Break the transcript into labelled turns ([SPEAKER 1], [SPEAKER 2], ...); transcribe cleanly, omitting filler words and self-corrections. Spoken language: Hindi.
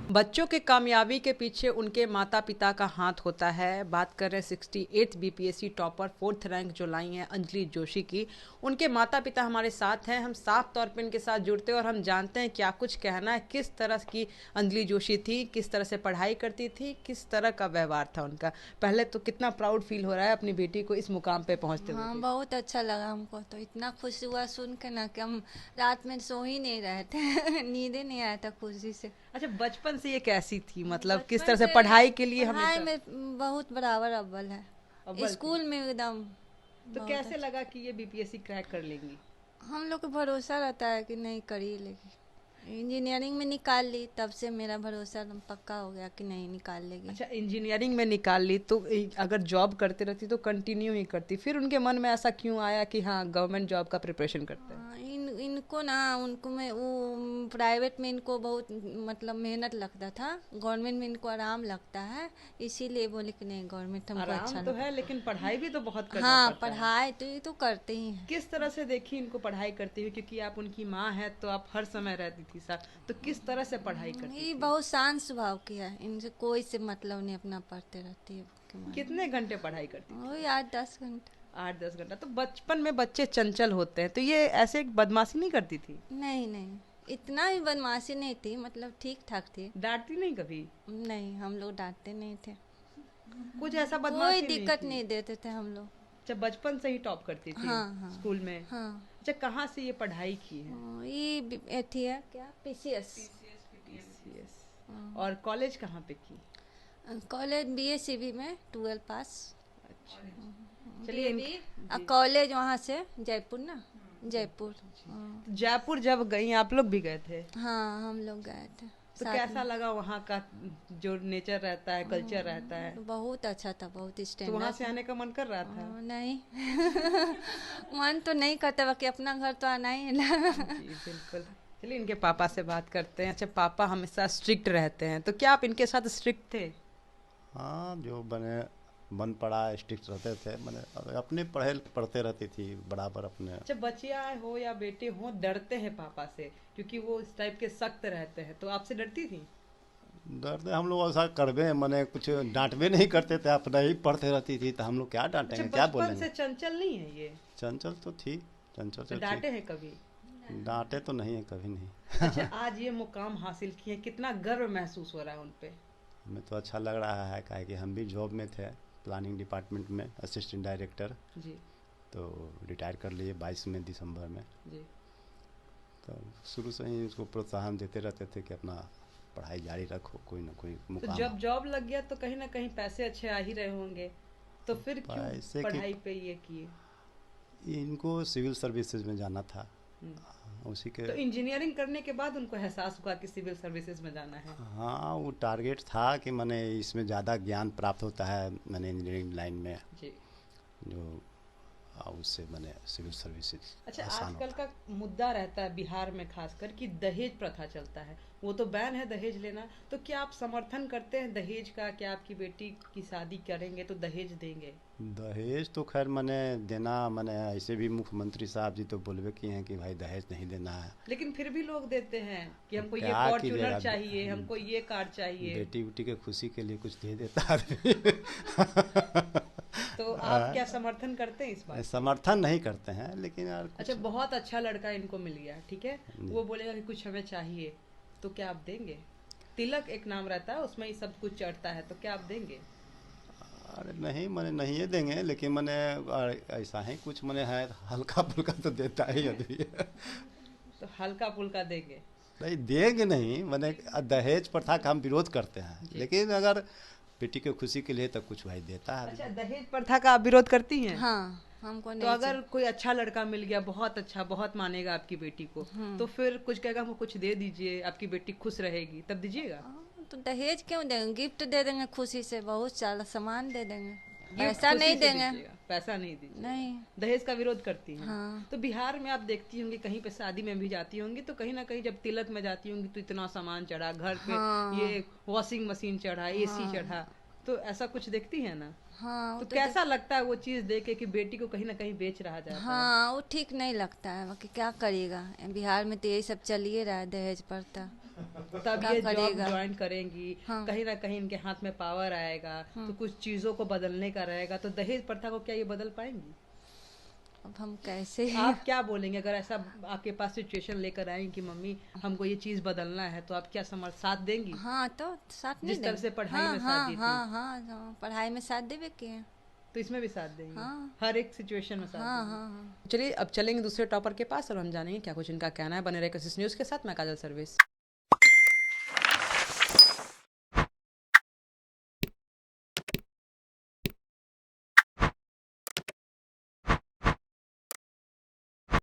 [SPEAKER 1] बच्चों के कामयाबी के पीछे उनके माता पिता का हाथ होता है। बात कर रहे हैं 68th BPSC topper 4th rank जो लाई हैं अंजलि जोशी की। उनके माता पिता हमारे साथ हैं, हम साफ तौर पे इनके साथ जुड़ते हैं और हम जानते हैं क्या कुछ कहना है, किस तरह की अंजलि जोशी थी, किस तरह से पढ़ाई करती थी, किस तरह का व्यवहार था उनका। पहले तो कितना प्राउड फील हो रहा है अपनी बेटी को इस मुकाम पे पहुंचते हुए
[SPEAKER 2] हाँ,
[SPEAKER 1] देख।
[SPEAKER 2] बहुत अच्छा लगा हमको तो। इतना खुश हुआ सुन के ना कि हम रात में सो ही नहीं रहे थे नींद ही नहीं आया था खुशी से।
[SPEAKER 1] अच्छा, बचपन से ये कैसी थी, मतलब किस
[SPEAKER 2] बचपन
[SPEAKER 1] तरह से
[SPEAKER 2] से
[SPEAKER 1] पढ़ाई के लिए
[SPEAKER 2] पढ़ाई
[SPEAKER 1] हमेशा
[SPEAKER 2] में बहुत बराबर अव्वल है।
[SPEAKER 1] अव्वल थी?
[SPEAKER 2] स्कूल में एकदम
[SPEAKER 1] तो
[SPEAKER 2] बहुत
[SPEAKER 1] कैसे
[SPEAKER 2] अच्छा।
[SPEAKER 1] लगा कि ये बीपीएससी क्रैक कर लेंगी?
[SPEAKER 2] हम लोग को भरोसा रहता है कि नहीं कर ही लेगी। इंजीनियरिंग में निकाल ली, तब से मेरा भरोसा एकदम पक्का हो गया कि नहीं निकाल लेगी।
[SPEAKER 1] अच्छा, इंजीनियरिंग में निकाल ली तो अगर जॉब करते रहती तो कंटिन्यू ही करती, फिर उनके मन में ऐसा क्यों आया कि हाँ गवर्नमेंट जॉब का प्रिपरेशन करते हैं?
[SPEAKER 2] इनको ना उनको में वो प्राइवेट में इनको बहुत मतलब मेहनत लगता था, गवर्नमेंट में इनको आराम लगता है, इसीलिए बोले कि नहीं गवर्नमेंट हमको
[SPEAKER 1] आराम
[SPEAKER 2] अच्छा
[SPEAKER 1] तो
[SPEAKER 2] लगता
[SPEAKER 1] है लेकिन पढ़ाई भी तो बहुत
[SPEAKER 2] है।
[SPEAKER 1] करना
[SPEAKER 2] हाँ,
[SPEAKER 1] पड़ता है।
[SPEAKER 2] पढ़ाई तो ये तो करते ही हैं।
[SPEAKER 1] किस तरह से देखी इनको पढ़ाई करती हुई, क्योंकि आप उनकी माँ है तो आप हर समय रहती थी साथ, तो किस तरह से पढ़ाई करती
[SPEAKER 2] ये
[SPEAKER 1] थी?
[SPEAKER 2] बहुत शांत स्वभाव की है, इनसे कोई से मतलब नहीं, अपना पढ़ते रहती है के मारे।
[SPEAKER 1] कितने घंटे पढ़ाई करती थी?
[SPEAKER 2] वही 8-10 घंटे।
[SPEAKER 1] 8-10 घंटा? तो बचपन में बच्चे चंचल होते हैं, तो ये ऐसे बदमाशी नहीं करती थी?
[SPEAKER 2] नहीं नहीं, इतना भी बदमाशी नहीं थी, मतलब ठीक ठाक थी।
[SPEAKER 1] डांटती नहीं कभी?
[SPEAKER 2] नहीं, हम लोग डांटते नहीं थे,
[SPEAKER 1] कुछ ऐसा
[SPEAKER 2] कोई
[SPEAKER 1] बदमाशी नहीं
[SPEAKER 2] दिक्कत
[SPEAKER 1] की?
[SPEAKER 2] नहीं देते थे हम लोग।
[SPEAKER 1] जब बचपन से ही टॉप करती थी
[SPEAKER 2] हाँ हाँ
[SPEAKER 1] स्कूल में?
[SPEAKER 2] हाँ।
[SPEAKER 1] अच्छा, कहाँ से ये पढ़ाई की है?
[SPEAKER 2] ये एथी है क्या, पीसीएस।
[SPEAKER 1] पीसीएस। और कॉलेज कहाँ पे की?
[SPEAKER 2] कॉलेज बीएससीबी में 12 पास।
[SPEAKER 1] अच्छा, चलिए
[SPEAKER 2] बीएबी कॉलेज वहाँ से जयपुर ना, जयपुर। हाँ
[SPEAKER 1] जयपुर जब गई, आप लोग भी गए थे?
[SPEAKER 2] हाँ, हम लोग गए थे
[SPEAKER 1] तो
[SPEAKER 2] साथ
[SPEAKER 1] कैसा
[SPEAKER 2] में।
[SPEAKER 1] लगा वहाँ का जो नेचर रहता है, कल्चर रहता है?
[SPEAKER 2] बहुत अच्छा था, बहुत
[SPEAKER 1] तो वहाँ
[SPEAKER 2] स्टैंडर्ड
[SPEAKER 1] से
[SPEAKER 2] था।
[SPEAKER 1] आने का मन कर रहा था?
[SPEAKER 2] नहीं मन तो नहीं करता, बाकी अपना घर तो आना ही है ना।
[SPEAKER 1] जी बिल्कुल। चलिए इनके पापा से बात करते हैं। अच्छा, पापा हमेशा स्ट्रिक्ट रहते हैं, तो क्या आप इनके साथ स्ट्रिक्ट थे?
[SPEAKER 3] हाँ, जो बने बन पड़ा स्टिक्स रहते थे, मैंने अपने पढ़ते रहती थी बराबर अपने।
[SPEAKER 1] अच्छा, बचिया हो या बेटे हो डरते हैं पापा से, क्योंकि वो इस टाइप के सख्त रहते हैं, तो आपसे डरती थी?
[SPEAKER 3] डरते हम लोग ऐसा करबे, मैंने कुछ डांटबे नहीं करते थे, अपना ही पढ़ते रहती थी, तो हम लोग क्या
[SPEAKER 1] अच्छा,
[SPEAKER 3] डांटेंगे, क्या
[SPEAKER 1] बचपन
[SPEAKER 3] बोलेंगे।
[SPEAKER 1] से चंचल नहीं है ये?
[SPEAKER 3] चंचल तो थी, चंचल
[SPEAKER 1] तो
[SPEAKER 3] से थी।
[SPEAKER 1] डांटे हैं कभी?
[SPEAKER 3] डांटे तो नहीं है, कभी नहीं।
[SPEAKER 1] अच्छा, आज ये मुकाम हासिल किए, कितना गर्व महसूस हो रहा है उन पे?
[SPEAKER 3] हमें तो अच्छा लग रहा है, काहे कि हम भी जॉब में थे, प्लानिंग डिपार्टमेंट में असिस्टेंट डायरेक्टर।
[SPEAKER 1] जी
[SPEAKER 3] तो रिटायर कर लिए 22 में दिसंबर में।
[SPEAKER 1] जी।
[SPEAKER 3] तो शुरू से ही उसको प्रोत्साहन देते रहते थे कि अपना पढ़ाई जारी रखो, कोई ना कोई
[SPEAKER 1] तो
[SPEAKER 3] मुकाम।
[SPEAKER 1] जब जॉब लग गया तो कहीं ना कहीं पैसे अच्छे आ ही रहे होंगे, तो फिर क्यों
[SPEAKER 3] पैसे की
[SPEAKER 1] पढ़ाई पे ये किए?
[SPEAKER 3] इनको सिविल सर्विसेज में जाना था,
[SPEAKER 1] हम्म।
[SPEAKER 3] उसी के।
[SPEAKER 1] तो इंजीनियरिंग करने के बाद उनको एहसास हुआ कि सिविल सर्विसेज में जाना है?
[SPEAKER 3] हाँ, वो टारगेट था कि मैंने इसमें ज़्यादा ज्ञान प्राप्त होता है, मैंने इंजीनियरिंग लाइन में
[SPEAKER 1] जी।
[SPEAKER 3] जो उससे मैंने सिविल सर्विसेज
[SPEAKER 1] अच्छा,
[SPEAKER 3] आसान
[SPEAKER 1] आजकल
[SPEAKER 3] होता
[SPEAKER 1] का मुद्दा रहता है बिहार में खासकर कि दहेज प्रथा चलता है, वो तो बैन है दहेज लेना, तो क्या आप समर्थन करते हैं दहेज का? क्या आपकी बेटी की शादी करेंगे तो दहेज देंगे?
[SPEAKER 3] है। दहेज तो खैर मैंने देना, मैंने ऐसे भी मुख्यमंत्री साहब जी तो बोलबे किए हैं कि भाई दहेज नहीं देना है।
[SPEAKER 1] लेकिन फिर भी लोग देते हैं कि हमको ये
[SPEAKER 3] क्या
[SPEAKER 1] फॉर्च्यूनर
[SPEAKER 3] कीजिएगा,
[SPEAKER 1] चाहिए, हमको ये कार चाहिए।
[SPEAKER 3] बेटी उटी के खुशी के लिए कुछ दे देता आदमी।
[SPEAKER 1] तो आप क्या समर्थन करते हैं इस बात?
[SPEAKER 3] समर्थन नहीं करते हैं, लेकिन यार
[SPEAKER 1] अच्छा,
[SPEAKER 3] कुछ।
[SPEAKER 1] बहुत अच्छा लड़का इनको मिल गया, ठीक है, वो बोलेगा कि कुछ हमें चाहिए, तो क्या आप देंगे? तिलक एक नाम रहता है, उसमें ही सब कुछ चढ़ता है, तो क्या आप देंगे?
[SPEAKER 3] अरे नहीं, मैंने नहीं ये देंगे, लेकिन मैंने ऐसा ही कुछ मैंने है, हल्का फुल्का तो देता ही आदमी।
[SPEAKER 1] तो हल्का फुल्का देंगे?
[SPEAKER 3] नहीं देंगे नहीं, मैंने दहेज प्रथा का हम विरोध करते हैं,
[SPEAKER 1] जी।
[SPEAKER 3] लेकिन अगर बेटी के खुशी के लिए तो कुछ भाई देता है।
[SPEAKER 1] अच्छा, दहेज प्रथा का आप विरोध करती हैं?
[SPEAKER 2] हाँ, हमको
[SPEAKER 1] तो
[SPEAKER 2] नहीं
[SPEAKER 1] अगर कोई अच्छा लड़का मिल गया, बहुत अच्छा, बहुत मानेगा आपकी बेटी को, तो फिर कुछ कहेगा हमको कुछ दे दीजिए, आपकी बेटी खुश रहेगी, तब दीजिएगा?
[SPEAKER 2] तो दहेज क्यों देंगे, गिफ्ट दे देंगे, खुशी से बहुत सारा सामान दे देंगे,
[SPEAKER 1] गिफ्ट
[SPEAKER 2] पैसा
[SPEAKER 1] खुशी
[SPEAKER 2] नहीं
[SPEAKER 1] से
[SPEAKER 2] देंगे।
[SPEAKER 1] दीजिएगा, पैसा नहीं दीजिएगा?
[SPEAKER 2] नहीं।
[SPEAKER 1] दहेज का विरोध करती हैं?
[SPEAKER 2] हाँ
[SPEAKER 1] तो बिहार में आप देखती होंगी, कहीं पे शादी में भी जाती होंगी, तो कहीं ना कहीं जब तिलक में जाती होंगी तो इतना सामान चढ़ा, घर पे
[SPEAKER 2] हाँ
[SPEAKER 1] ये वॉशिंग मशीन चढ़ा, एसी चढ़ा, तो ऐसा कुछ देखती है ना?
[SPEAKER 2] हाँ।
[SPEAKER 1] तो कैसा लगता है वो चीज देख के कि बेटी को कहीं ना कहीं बेच रहा जाता है?
[SPEAKER 2] हाँ, वो ठीक नहीं लगता है, बाकी क्या करिएगा, बिहार में तो यही सब चलिए रहा है, दहेज प्रथा।
[SPEAKER 1] तब
[SPEAKER 2] क्या
[SPEAKER 1] ये जॉब
[SPEAKER 2] करेगा?
[SPEAKER 1] ज्वाइन करेंगी,
[SPEAKER 2] हाँ।
[SPEAKER 1] कहीं ना कहीं इनके हाथ में पावर आएगा, तो कुछ चीजों को बदलने का रहेगा, तो दहेज प्रथा को क्या ये बदल पाएंगी?
[SPEAKER 2] अब हम कैसे
[SPEAKER 1] आप क्या बोलेंगे अगर ऐसा आपके पास सिचुएशन लेकर आए कि मम्मी हमको ये चीज बदलना है, तो आप क्या समझ साथ देंगी?
[SPEAKER 2] हाँ तो साथ नहीं
[SPEAKER 1] जिस तरह
[SPEAKER 2] देंगे।
[SPEAKER 1] से पढ़ाई
[SPEAKER 2] हाँ
[SPEAKER 1] में साथ
[SPEAKER 2] हाँ
[SPEAKER 1] दी थी,
[SPEAKER 2] हाँ हाँ हाँ, पढ़ाई में साथ देवे के हैं।
[SPEAKER 1] तो इसमें भी साथ देंगे?
[SPEAKER 2] हाँ
[SPEAKER 1] हर एक सिचुएशन में साथ
[SPEAKER 2] हाँ
[SPEAKER 1] देंगे?
[SPEAKER 2] हाँ हाँ।
[SPEAKER 1] चलिए अब चलेंगे दूसरे टॉपर के पास और हम जानेंगे क्या कुछ इनका कहना है। बने रहे कोशिश न्यूज के साथ, मैं काजल सर्विस।